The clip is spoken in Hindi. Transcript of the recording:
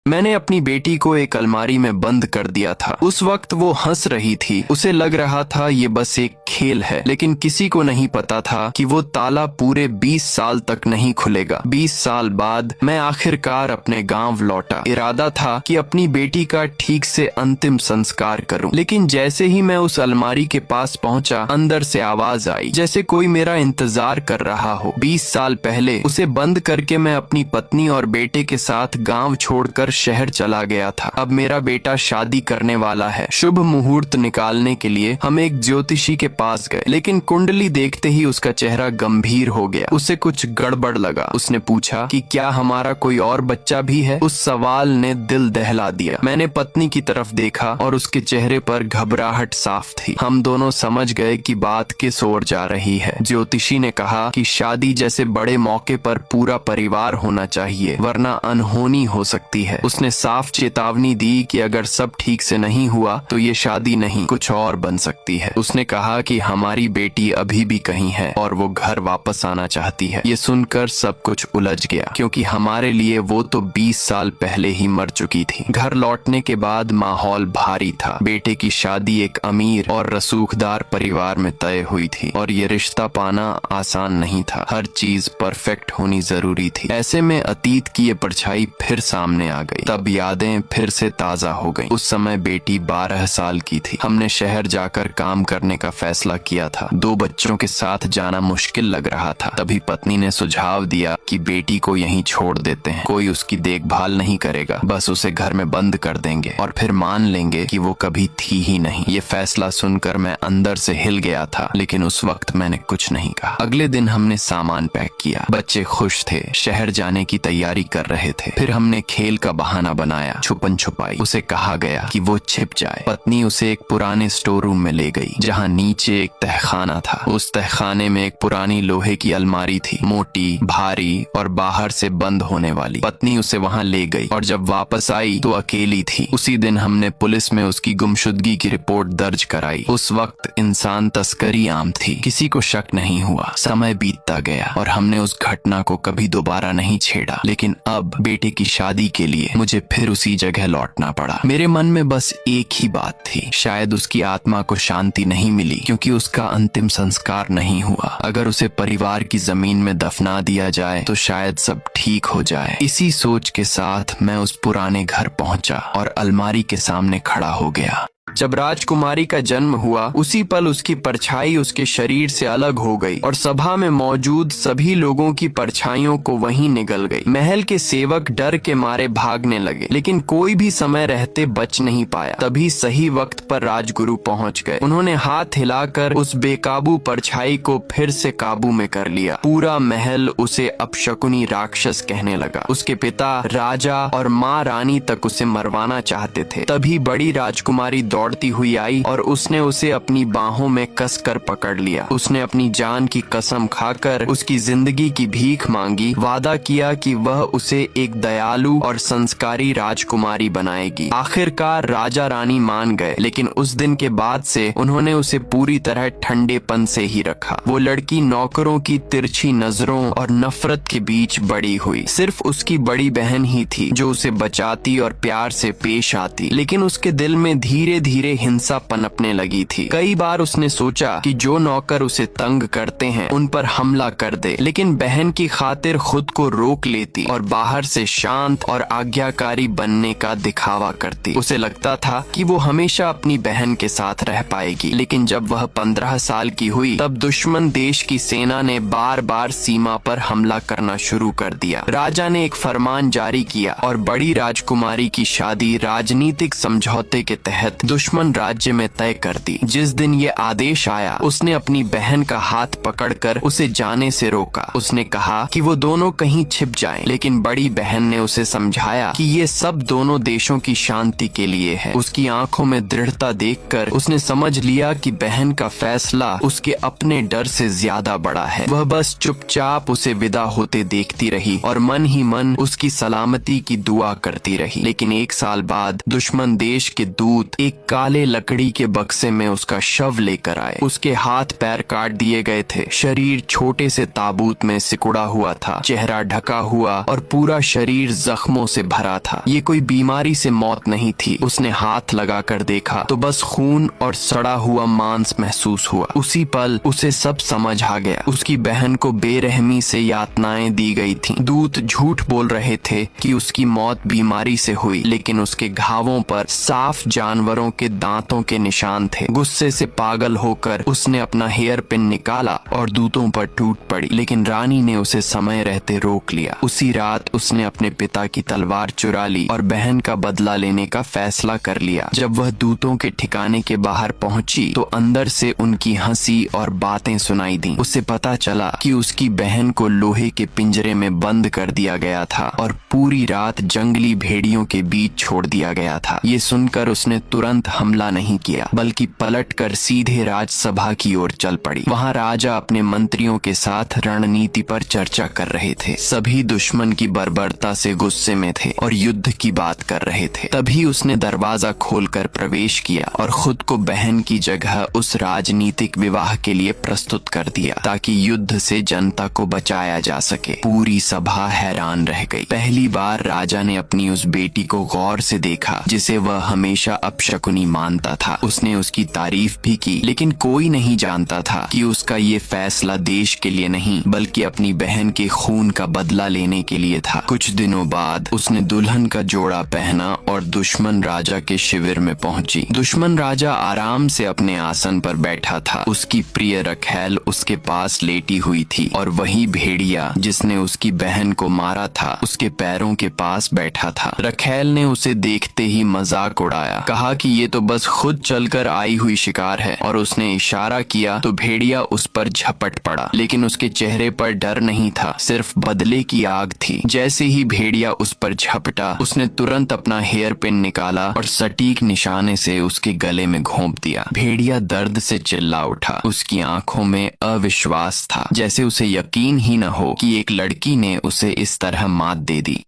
मैंने अपनी बेटी को एक अलमारी में बंद कर दिया था। उस वक्त वो हंस रही थी। उसे लग रहा था ये बस एक खेल है, लेकिन किसी को नहीं पता था कि वो ताला पूरे 20 साल तक नहीं खुलेगा। 20 साल बाद मैं आखिरकार अपने गांव लौटा। इरादा था कि अपनी बेटी का ठीक से अंतिम संस्कार करूं, लेकिन जैसे ही मैं उस अलमारी के पास पहुंचा, अंदर से आवाज आई जैसे कोई मेरा इंतजार कर रहा हो। 20 साल पहले उसे बंद करके मैं अपनी पत्नी और बेटे के साथ गाँव छोड़कर शहर चला गया था। अब मेरा बेटा शादी करने वाला है। शुभ मुहूर्त निकालने के लिए हम एक ज्योतिषी के पास गए, लेकिन कुंडली देखते ही उसका चेहरा गंभीर हो गया। उसे कुछ गड़बड़ लगा। उसने पूछा कि क्या हमारा कोई और बच्चा भी है। उस सवाल ने दिल दहला दिया। मैंने पत्नी की तरफ देखा और उसके चेहरे पर घबराहट साफ थी। हम दोनों समझ गए कि बात किस ओर जा रही है। ज्योतिषी ने कहा कि शादी जैसे बड़े मौके पर पूरा परिवार होना चाहिए, वरना अनहोनी हो सकती है। उसने साफ चेतावनी दी कि अगर सब ठीक से नहीं हुआ तो ये शादी नहीं कुछ और बन सकती है। उसने कहा कि हमारी बेटी अभी भी कहीं है और वो घर वापस आना चाहती है। ये सुनकर सब कुछ उलझ गया, क्योंकि हमारे लिए वो तो 20 साल पहले ही मर चुकी थी। घर लौटने के बाद माहौल भारी था। बेटे की शादी एक अमीर और रसूखदार परिवार में तय हुई थी और ये रिश्ता पाना आसान नहीं था। हर चीज परफेक्ट होनी जरूरी थी। ऐसे में अतीत की ये परछाई फिर सामने आ गई। तब यादें फिर से ताजा हो गईं। उस समय बेटी 12 साल की थी। हमने शहर जाकर काम करने का फैसला किया था। 2 बच्चों के साथ जाना मुश्किल लग रहा था। तभी पत्नी ने सुझाव दिया कि बेटी को यहीं छोड़ देते हैं। कोई उसकी देखभाल नहीं करेगा, बस उसे घर में बंद कर देंगे और फिर मान लेंगे कि वो कभी थी ही नहीं। ये फैसला सुनकर मैं अंदर से हिल गया था, लेकिन उस वक्त मैंने कुछ नहीं कहा। अगले दिन हमने सामान पैक किया। बच्चे खुश थे, शहर जाने की तैयारी कर रहे थे। फिर हमने खेल का बहाना बनाया, छुपन छुपाई। उसे कहा गया कि वो छिप जाए। पत्नी उसे एक पुराने स्टोर रूम में ले गई, जहाँ नीचे एक तहखाना था। उस तहखाने में एक पुरानी लोहे की अलमारी थी, मोटी, भारी और बाहर से बंद होने वाली। पत्नी उसे वहाँ ले गई और जब वापस आई तो अकेली थी। उसी दिन हमने पुलिस में उसकी गुमशुदगी की रिपोर्ट दर्ज कराई। उस वक्त इंसान तस्करी आम थी, किसी को शक नहीं हुआ। समय बीतता गया और हमने उस घटना को कभी दोबारा नहीं छेड़ा। लेकिन अब बेटे की शादी के लिए मुझे फिर उसी जगह लौटना पड़ा। मेरे मन में बस एक ही बात थी, शायद उसकी आत्मा को शांति नहीं मिली क्योंकि उसका अंतिम संस्कार नहीं हुआ। अगर उसे परिवार की जमीन में दफना दिया जाए तो शायद सब ठीक हो जाए। इसी सोच के साथ मैं उस पुराने घर पहुंचा और अलमारी के सामने खड़ा हो गया। जब राजकुमारी का जन्म हुआ, उसी पल उसकी परछाई उसके शरीर से अलग हो गई और सभा में मौजूद सभी लोगों की परछाइयों को वहीं निगल गई। महल के सेवक डर के मारे भागने लगे, लेकिन कोई भी समय रहते बच नहीं पाया। तभी सही वक्त पर राजगुरु पहुंच गए। उन्होंने हाथ हिलाकर उस बेकाबू परछाई को फिर से काबू में कर लिया। पूरा महल उसे अपशकुनी राक्षस कहने लगा। उसके पिता, राजा और माँ रानी तक उसे मरवाना चाहते थे। तभी बड़ी राजकुमारी दौड़ती हुई आई और उसने उसे अपनी बाहों में कसकर पकड़ लिया। उसने अपनी जान की कसम खाकर उसकी जिंदगी की भीख मांगी। वादा किया कि वह उसे एक दयालु और संस्कारी राजकुमारी बनाएगी। आखिरकार राजा रानी मान गए, लेकिन उस दिन के बाद से उन्होंने उसे पूरी तरह ठंडेपन से ही रखा। वो लड़की नौकरों की तिरछी नजरों और नफरत के बीच बड़ी हुई। सिर्फ उसकी बड़ी बहन ही थी जो उसे बचाती और प्यार से पेश आती, लेकिन उसके दिल में धीरे धीरे हिंसा पनपने लगी थी। कई बार उसने सोचा कि जो नौकर उसे तंग करते हैं उन पर हमला कर दे, लेकिन बहन की खातिर खुद को रोक लेती और बाहर से शांत और आज्ञाकारी बनने का दिखावा करती। उसे लगता था कि वो हमेशा अपनी बहन के साथ रह पाएगी, लेकिन जब वह 15 साल की हुई तब दुश्मन देश की सेना ने बार बार सीमा पर हमला करना शुरू कर दिया। राजा ने एक फरमान जारी किया और बड़ी राजकुमारी की शादी राजनीतिक समझौते के तहत दुश्मन राज्य में तय कर दी। जिस दिन ये आदेश आया, उसने अपनी बहन का हाथ पकड़कर उसे जाने से रोका। उसने कहा कि वो दोनों कहीं छिप जाएं, लेकिन बड़ी बहन ने उसे समझाया कि ये सब दोनों देशों की शांति के लिए है। उसकी आंखों में दृढ़ता देखकर उसने समझ लिया कि बहन का फैसला उसके अपने डर से ज्यादा बड़ा है। वह बस चुपचाप उसे विदा होते देखती रही और मन ही मन उसकी सलामती की दुआ करती रही। लेकिन 1 साल बाद दुश्मन देश के दूत एक काले लकड़ी के बक्से में उसका शव लेकर आए। उसके हाथ पैर काट दिए गए थे, शरीर छोटे से ताबूत में सिकुड़ा हुआ था, चेहरा ढका हुआ और पूरा शरीर जख्मों से भरा था। ये कोई बीमारी से मौत नहीं थी। उसने हाथ लगाकर देखा तो बस खून और सड़ा हुआ मांस महसूस हुआ। उसी पल उसे सब समझ आ गया। उसकी बहन को बेरहमी से यातनाएं दी गई थीं। दूत झूठ बोल रहे थे कि उसकी मौत बीमारी से हुई, लेकिन उसके घावों पर साफ जानवरों के दांतों के निशान थे। गुस्से से पागल होकर उसने अपना हेयर पिन निकाला और दूतों पर टूट पड़ी, लेकिन रानी ने उसे समय रहते रोक लिया। उसी रात उसने अपने पिता की तलवार चुरा ली और बहन का बदला लेने का फैसला कर लिया। जब वह दूतों के ठिकाने के बाहर पहुंची तो अंदर से उनकी हंसी और बातें सुनाई दी। उसे पता चला कि उसकी बहन को लोहे के पिंजरे में बंद कर दिया गया था और पूरी रात जंगली भेड़ियों के बीच छोड़ दिया गया था। ये सुनकर उसने तुरंत हमला नहीं किया, बल्कि पलटकर सीधे राजसभा की ओर चल पड़ी। वहाँ राजा अपने मंत्रियों के साथ रणनीति पर चर्चा कर रहे थे। सभी दुश्मन की बर्बरता से गुस्से में थे और युद्ध की बात कर रहे थे। तभी उसने दरवाजा खोलकर प्रवेश किया और खुद को बहन की जगह उस राजनीतिक विवाह के लिए प्रस्तुत कर दिया, ताकि युद्ध से जनता को बचाया जा सके। पूरी सभा हैरान रह गई। पहली बार राजा ने अपनी उस बेटी को गौर से देखा जिसे वह हमेशा अपशकुनी मानता था। उसने उसकी तारीफ भी की, लेकिन कोई नहीं जानता था कि उसका ये फैसला देश के लिए नहीं, बल्कि अपनी बहन के खून का बदला लेने के लिए था। कुछ दिनों बाद उसने दुल्हन का जोड़ा पहना और दुश्मन राजा के शिविर में पहुंची। दुश्मन राजा आराम से अपने आसन पर बैठा था। उसकी प्रिय रखैल उसके पास लेटी हुई थी और वही भेड़िया जिसने उसकी बहन को मारा था उसके पैरों के पास बैठा था। रखैल ने उसे देखते ही मजाक उड़ाया, कहा कि ये तो बस खुद चलकर आई हुई शिकार है, और उसने इशारा किया तो भेड़िया उस पर झपट पड़ा। लेकिन उसके चेहरे पर डर नहीं था, सिर्फ बदले की आग थी। जैसे ही भेड़िया उस पर झपटा, उसने तुरंत अपना हेयर पिन निकाला और सटीक निशाने से उसके गले में घोंप दिया। भेड़िया दर्द से चिल्ला उठा। उसकी आंखों में अविश्वास था, जैसे उसे यकीन ही न हो कि एक लड़की ने उसे इस तरह मात दे दी।